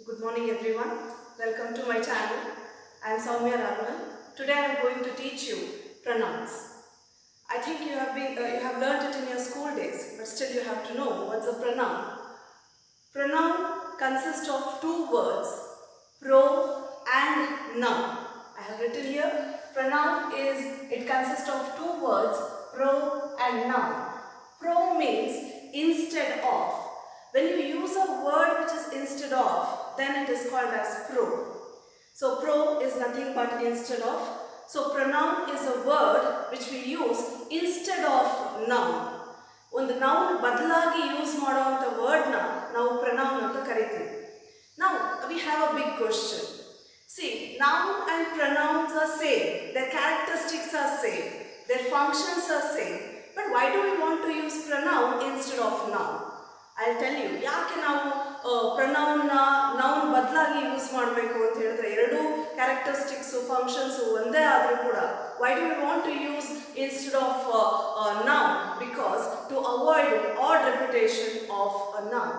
Good morning everyone. Welcome to my channel. I am Soumya Raghavan. Today I am going to teach you pronouns. I think you have learned it in your school days, but still you have to know what's a pronoun. Pronoun consists of two words, pro and noun. I have written here, pronoun it consists of two words, pro and noun. Pro means instead of. When you use a word which is instead of, then it is called as pro. So pro is nothing but instead of. So pronoun is a word which we use instead of noun. ಒಂದು noun ಬದಲಾಗಿ use ಮಾಡುವಂತ word ನಾವು pronoun ಅಂತ ಕರೀತೀವಿ. Now we have a big question. See, noun and pronouns are same. Their characteristics are same. Their functions are same. But why do we want to use pronoun instead of noun? I'll tell you. ಯಾಕೆ ನಾವು pronoun noun ಬದಲಾಗಿ use ಮಾಡಬೇಕು ಅಂತ ಹೇಳಿದ್ರೆ ಎರಡು characteristics functions ಒಂದೇ ಆದರೂ ಕೂಡ why do we want to use instead of noun? Because to avoid odd repetition of a noun.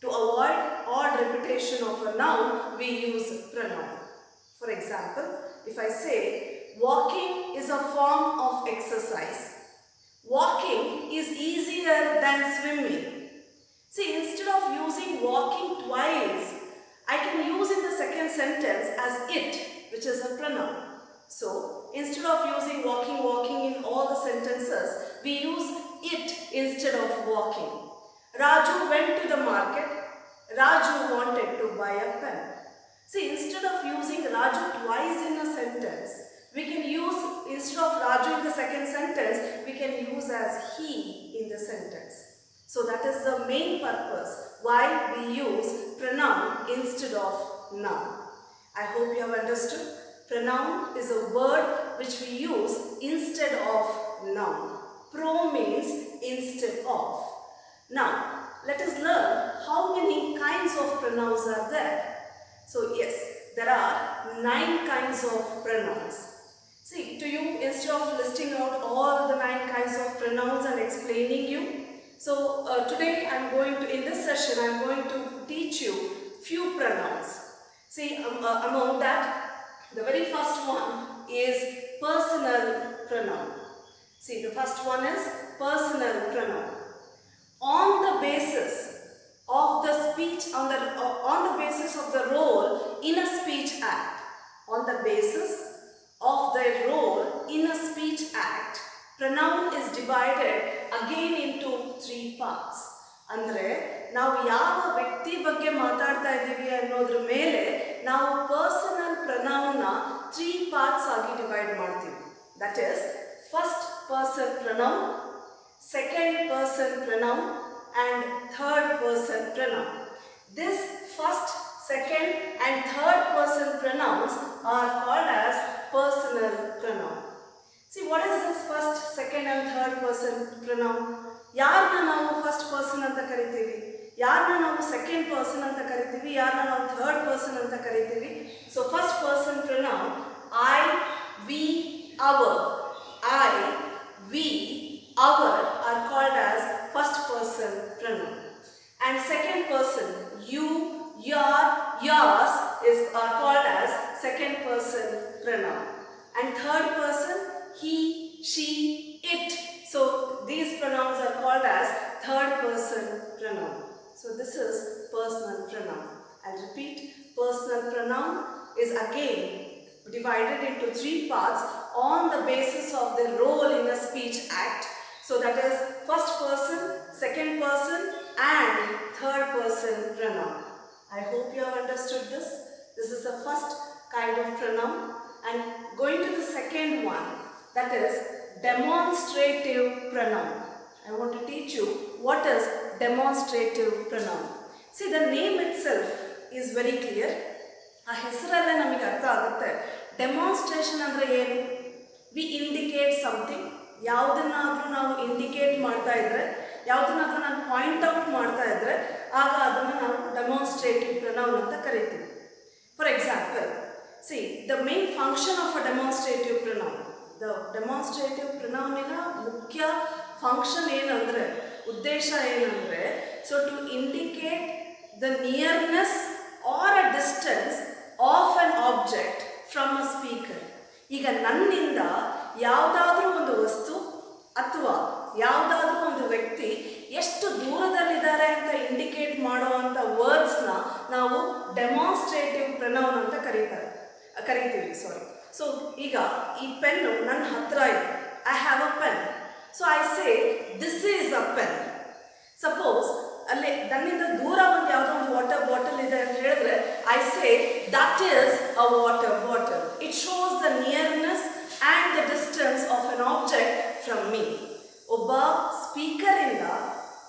To avoid odd repetition of a noun, we use pronoun. For example, if I say walking is a form of exercise, walking is easier than swimming. See, instead of using walking twice, I can use in the second sentence as it, which is a pronoun. So, instead of using walking in all the sentences, we use it instead of walking. Raju went to the market. Raju wanted to buy a pen. See, instead of using Raju twice in a sentence, we can use, instead of Raju in the second sentence, we can use as he in the sentence. So that is the main purpose why we use pronoun instead of noun. I hope you have understood. Pronoun is a word which we use instead of noun. Pro means instead of. Now, let us learn how many kinds of pronouns are there. So yes, there are 9 kinds of pronouns. See, to you, instead of listing out all the 9 kinds of pronouns and explaining you, so today in this session, I am going to teach you few pronouns. See, among that, the very first one is personal pronoun. See, the first one is personal pronoun. On the basis of the speech, on the basis of the role in a speech act, on the basis of their role in a speech act, pronoun is divided again into 3 parts. ಅಂದರೆ ನಾವು ಯಾವ ವ್ಯಕ್ತಿ ಬಗ್ಗೆ ಮಾತಾಡ್ತಾ ಇದ್ದೀವಿ ಅನ್ನೋದ್ರ ಮೇಲೆ ನಾವು ಪರ್ಸನಲ್ ಪ್ರೊನೌನ್ನ 3 ಪಾರ್ಟ್ಸ್ ಆಗಿ ಡಿವೈಡ್ ಮಾಡ್ತೀವಿ. That is first person pronoun, second person pronoun and third person pronoun. This first, second and third person pronouns are called as personal pronoun. See, what is this first, second and third person pronoun? ಯಾರನ್ನ ನಾವು first person ಅಂತ ಕರಿತೀವಿ, ಯಾರನ್ನ ನಾವು second person ಅಂತ ಕರಿತೀವಿ, ಯಾರನ್ನ ನಾವು ಥರ್ಡ್ ಪರ್ಸನ್ ಅಂತ ಕರಿತೀವಿ. So first person pronoun I, we, our. I, we, our are called as first person pronoun. And second person, you, your, yours are called as second person pronoun. And third person, he, she, it. So these pronouns are called as third person pronoun. So this is personal pronoun. I'll repeat, personal pronoun is again divided into 3 parts on the basis of the role in a speech act. So that is first person, second person and third person pronoun. I hope you have understood this. This is the first kind of pronoun. And going to the second one, that is demonstrative pronoun. I want to teach you what is demonstrative pronoun. See, the name itself is very clear. ಆ ಹೆಸರಲ್ಲೇ ನಮಗೆ ಅರ್ಥ ಆಗುತ್ತೆ. Demonstration ಅಂದರೆ ಏನು? We indicate something. ಯಾವುದನ್ನಾದರೂ ನಾವು indicate ಮಾಡ್ತಾ ಇದ್ದರೆ, ಯಾವುದನ್ನಾದರೂ ನಾನು ಪಾಯಿಂಟ್ ಔಟ್ ಮಾಡ್ತಾ ಇದ್ದರೆ, ಆಗ ಅದನ್ನು ನಾವು ಡೆಮಾನ್ಸ್ಟ್ರೇಟಿವ್ ಪ್ರೊನೌನ್ ಅಂತ ಕರಿತೀವಿ. For example, see the main function of a demonstrative pronoun. The demonstrative ಪ್ರೊನೌನಿನ ಮುಖ್ಯ ಫಂಕ್ಷನ್ ಏನಂದರೆ, ಉದ್ದೇಶ ಏನಂದರೆ, so to indicate the nearness or distance of an object from a speaker. ಈಗ ನನ್ನಿಂದ ಯಾವುದಾದ್ರೂ ಒಂದು ವಸ್ತು ಅಥವಾ ಯಾವುದಾದ್ರೂ ಒಂದು ವ್ಯಕ್ತಿ ಎಷ್ಟು ದೂರದಲ್ಲಿದ್ದಾರೆ ಅಂತ ಇಂಡಿಕೇಟ್ ಮಾಡುವಂಥ ವರ್ಡ್ಸ್ನ ನಾವು ಡೆಮಾನ್ಸ್ಟ್ರೇಟಿವ್ ಪ್ರೊನೌನ್ ಅಂತ ಕರಿತೀವಿ. ಸೊ ಈಗ ಈ ಪೆನ್ನು ನನ್ನ ಹತ್ರ ಇದೆ. I have a pen. So I say this is a pen. Suppose ಅಲ್ಲಿ ನನ್ನಿಂದ ದೂರ ಒಂದು ಯಾವುದೋ ಒಂದು ವಾಟರ್ ಬಾಟಲ್ ಇದೆ ಅಂತ ಹೇಳಿದ್ರೆ I say that is a water bottle. It shows the nearness and the distance of an object from me. ಒಬ್ಬ ಸ್ಪೀಕರಿಂದ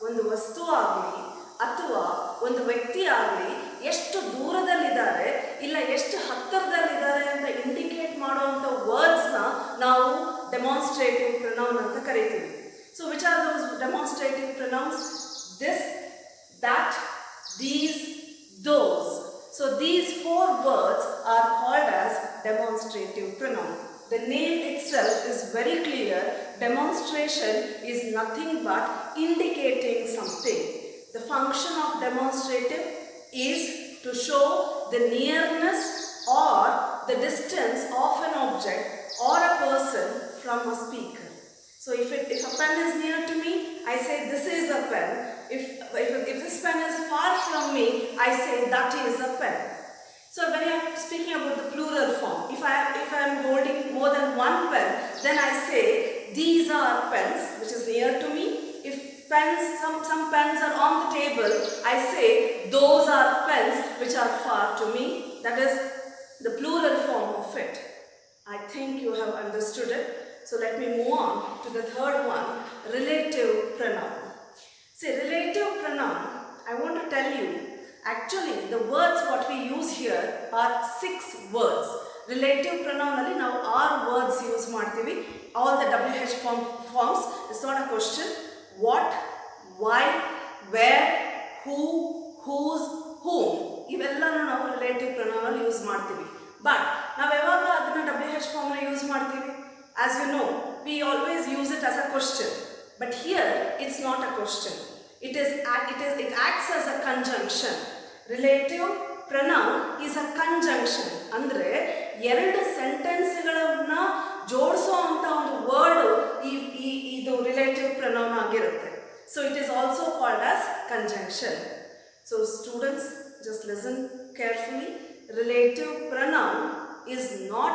ಒಂದು ವಸ್ತು ಆಗಲಿ ಅಥವಾ ಒಂದು ವ್ಯಕ್ತಿ ಆಗಲಿ ಎಷ್ಟು ದೂರದಲ್ಲಿದ್ದಾರೆ ಇಲ್ಲ ಎಷ್ಟು ಹತ್ತಿರದಲ್ಲಿದ್ದಾರೆ ಅಂತ ಇಂಡಿಕೇಟ್ ಮಾಡುವಂಥ ವರ್ಡ್ಸ್ನ ನಾವು ಡೆಮಾನ್ಸ್ಟ್ರೇಟಿವ್ ಪ್ರೊನೌನ್ ಅಂತ ಕರಿತೀವಿ. So which are those demonstrative pronouns? This, that, these, those. So these four words are called as demonstrative pronoun. The name itself is very clear. Demonstration is nothing but indicating something. The function of demonstrative is to show the nearness or the distance of an object or a person from a speaker. So if a pen is near to me, I say this is a pen. If this pen is far from me, I say that is a pen. So when I am speaking about the plural form, if I am holding more than one pen, then I say these are pens, which is near to me. If some pens are on the table, I say those are pens which are far to me. That is the plural form of it. I think you have understood it. So let me move on to the third one, relative pronoun. See, relative pronoun, I want to tell you, actually the words what we use here are 6 words. Relative pronoun alli now 6 words use ಮಾಡ್ತೀವಿ. All the WH forms, it's not a question. What, why, where, who, whose, whom. ಇವೆಲ್ಲನೂ ನಾವು relative pronoun ಅಲ್ಲಿ use ಮಾಡ್ತೀವಿ. But ನಾವು ಯಾವಾಗ ಅದನ್ನ WH form ಅಲ್ಲಿ use ಮಾಡ್ತೀವಿ? As you know, we always use it as a question. But here, it's not a question. It acts as a conjunction. Relative pronoun is a conjunction. ಅಂದರೆ ಎರಡು ಸೆಂಟೆನ್ಸ್ಗಳನ್ನ ಜೋಡಿಸೋ ಅಂತ ಒಂದು ವರ್ಡ್ ಇದು ರಿಲೇಟಿವ್ ಪ್ರೊನೌನ್ ಆಗಿರುತ್ತೆ. So it is also called as conjunction. So students, just listen carefully. Relative pronoun is not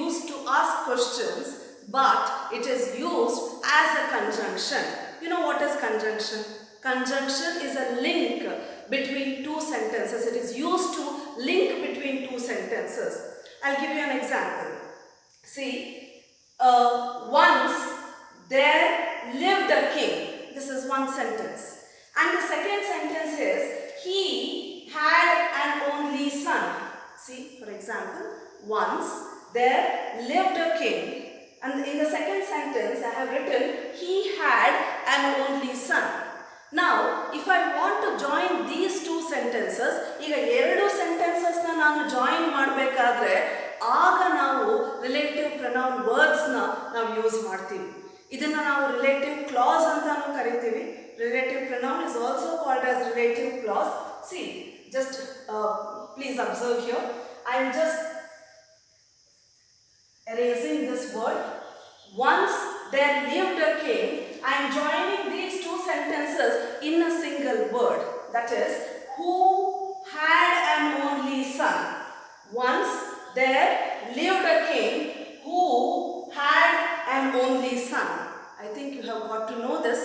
used to ask questions, but it is used as a conjunction. You know what is conjunction? Conjunction is a link between two sentences. It is used to link between two sentences. I'll give you an example. See, once there lived a king. This is one sentence. And the second sentence is, he had an only son. See, for example, once there lived a king, and in the second sentence I have written he had an only son. Now if I want to join these two sentences, ಈಗ ಎರಡು sentences ನಾನು join ಮಾಡಬೇಕಾದ್ರೆ ಆಗ ನಾವು relative pronoun words ನಾವು use ಮಾಡ್ತೀವಿ. ಇದನ್ನ ನಾವು ರಿಲೇಟಿವ್ ಕ್ಲಾಸ್ ಅಂತಾನೂ ಕರಿತೀವಿ. Relative pronoun is also called as relative clause. See, just please observe here. I am just erasing this word. Once there lived a king. I am joining these two sentences in a single word. That is, who had an only son. Once there lived a king who had an only son. I think you have got to know this.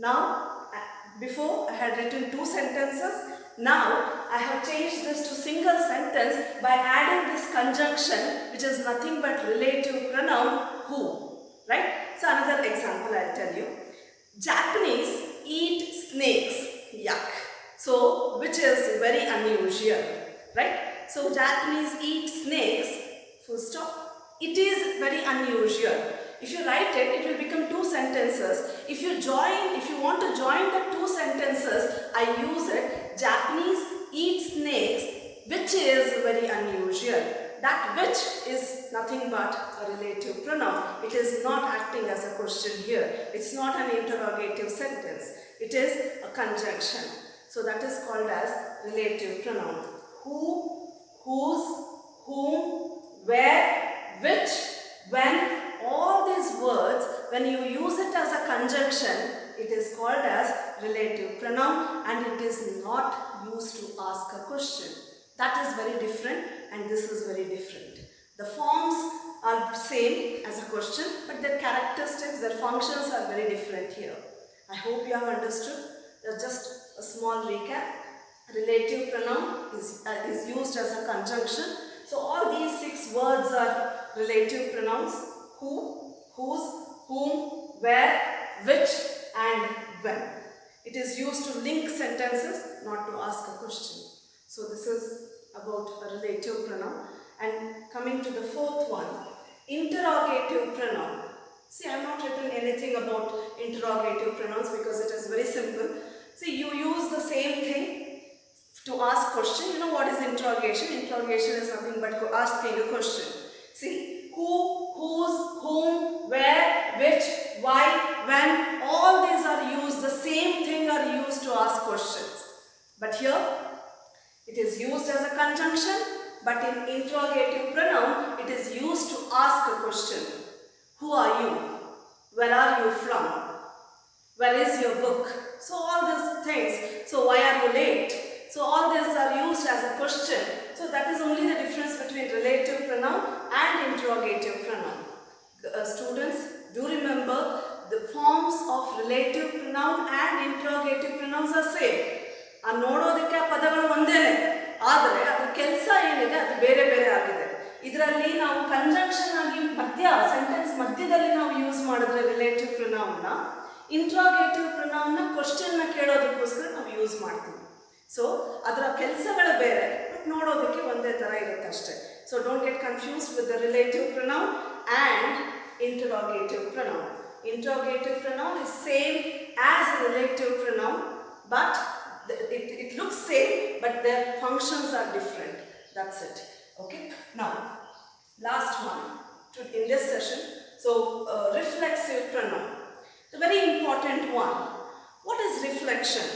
Now, before I had written two sentences. Now I have changed this to single sentence by adding this conjunction, which is nothing but relative pronoun who. Right? So another example I'll tell you. Japanese eat snakes. Yuck. So which is very unusual. Right? So Japanese eat snakes. Full stop. It is very unusual. If you write it, it will become two sentences. If you want to join the two sentences, I use it. Japanese eat snakes, which is very unusual. That which is nothing but a relative pronoun. It is not acting as a question here. It's not an interrogative sentence. It is a conjunction. So that is called as relative pronoun. Who whose, whom, where, which, when. All these words, when you use it as a conjunction, it is called as relative pronoun and it is not used to ask a question. That is very different and this is very different. The forms are same as a question, but their characteristics, their functions are very different here. I hope you have understood. Just a small recap. Relative pronoun is used as a conjunction. So all these 6 words are relative pronouns. Who, whose, whom, where, which and when. It is used to link sentences, not to ask a question. So this is about a relative pronoun. And coming to the 4th one, interrogative pronoun. See, I have not written anything about interrogative pronouns because it is very simple. See, you use the same thing to ask question. You know what is interrogation? Interrogation is nothing but asking a question. See, who, whose, whom, where, which, why, when, all these are used, the same thing are used to ask questions. But here, it is used as a conjunction, but in interrogative pronoun, it is used to ask a question. Who are you? Where are you from? Where is your book? So all these things. So why are you late? So all these are used as a question. So that is only the difference between relative pronoun and interrogative pronoun. Students, do remember the forms of relative pronoun and interrogative pronouns are same. ನೋಡೋದಕ್ಕೆ ಆ ಪದಗಳು ಒಂದೇನೆ, ಆದರೆ ಅದರ ಕೆಲಸ ಏನಿದೆ ಅದು ಬೇರೆ ಬೇರೆ ಆಗಿದೆ. ಇದರಲ್ಲಿ ನಾವು ಕಂಜಂಕ್ಷನ್ ಆಗಿ ಸೆಂಟೆನ್ಸ್ ಮಧ್ಯದಲ್ಲಿ ನಾವು ಯೂಸ್ ಮಾಡಿದ್ರೆ ರಿಲೇಟಿವ್ ಪ್ರೊನೌನ್ನ, ಇಂಟ್ರಾಗೇಟಿವ್ ಪ್ರೊನೌನ್ನ ಕ್ವಶನ್ನ ಕೇಳೋದಕ್ಕೋಸ್ಕರ ನಾವು ಯೂಸ್ ಮಾಡ್ತೀವಿ. ಸೊ ಅದರ ಕೆಲಸಗಳು ಬೇರೆ, ಬಟ್ ನೋಡೋದಕ್ಕೆ ಒಂದೇ ಥರ ಇರುತ್ತೆ ಅಷ್ಟೇ. So don't get confused with the relative pronoun and interrogative pronoun. Interrogative pronoun is same as relative pronoun, but it looks same, but their functions are different. That's it. Okay. Now, last one in this session. So, reflexive pronoun, the very important one. What is reflection?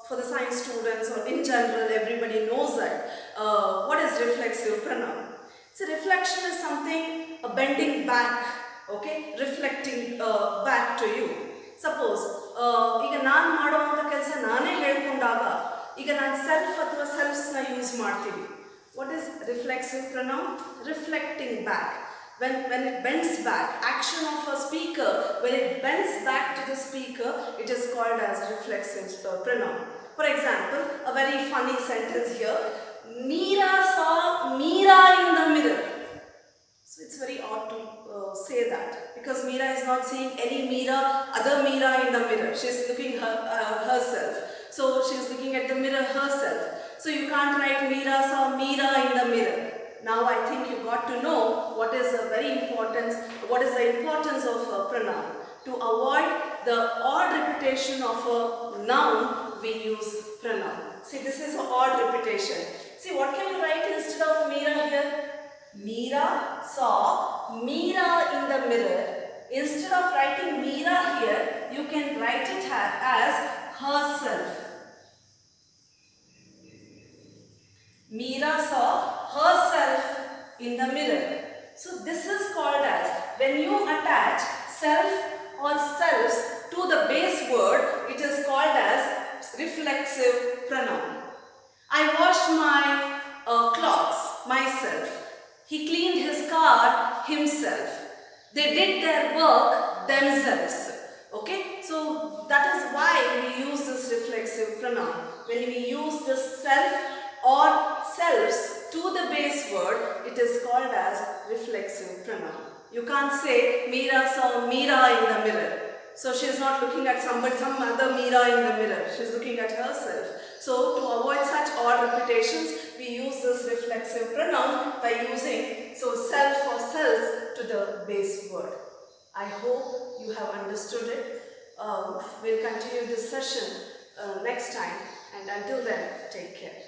For the science students or in general, everybody knows that. What is reflexive pronoun? So, reflection is something bending back, okay, reflecting back to you. Suppose ಈಗ ನಾನು ಮಾಡುವಂಥ ಕೆಲಸ ನಾನೇ ಹೇಳ್ಕೊಂಡಾಗ ಈಗ ನಾನು self ಅಥವಾ ಸೆಲ್ಫ್ಸ್ನ use ಮಾಡ್ತೀವಿ. What is reflexive pronoun? Reflecting back. When it bends back, action of a speaker, when it bends back to the speaker, it is called as reflexive pronoun. For example, a very funny sentence here. Meera saw Meera in the mirror. So it's very odd to say that, because Meera is not seeing any Meera, other Meera in the mirror. She is looking herself. So she is looking at the mirror herself. So you can't write Meera saw Meera in the mirror. Now I think you got to know what is the importance of a pronoun. To avoid the odd repetition of a noun, we use pronoun. See, this is an odd repetition. See, what can you write instead of Meera here? Meera saw Meera in the mirror. Instead of writing Meera here, you can write it as herself. Meera saw herself in the mirror. So this is called as, when you attach self or selves to the base word, it is called as reflexive pronoun. I washed my clothes myself. He cleaned his car himself. They did their work themselves. Okay? So that is why we use this reflexive pronoun. When we use this self or selves to the base word, it is called as reflexive pronoun. You can't say Meera saw Meera in the mirror. So she is not looking at some other Meera in the mirror. She is looking at herself. So to avoid such odd repetitions, we use this reflexive pronoun by using self or selves to the base word. I hope you have understood it. We'll continue this session next time, and until then, take care.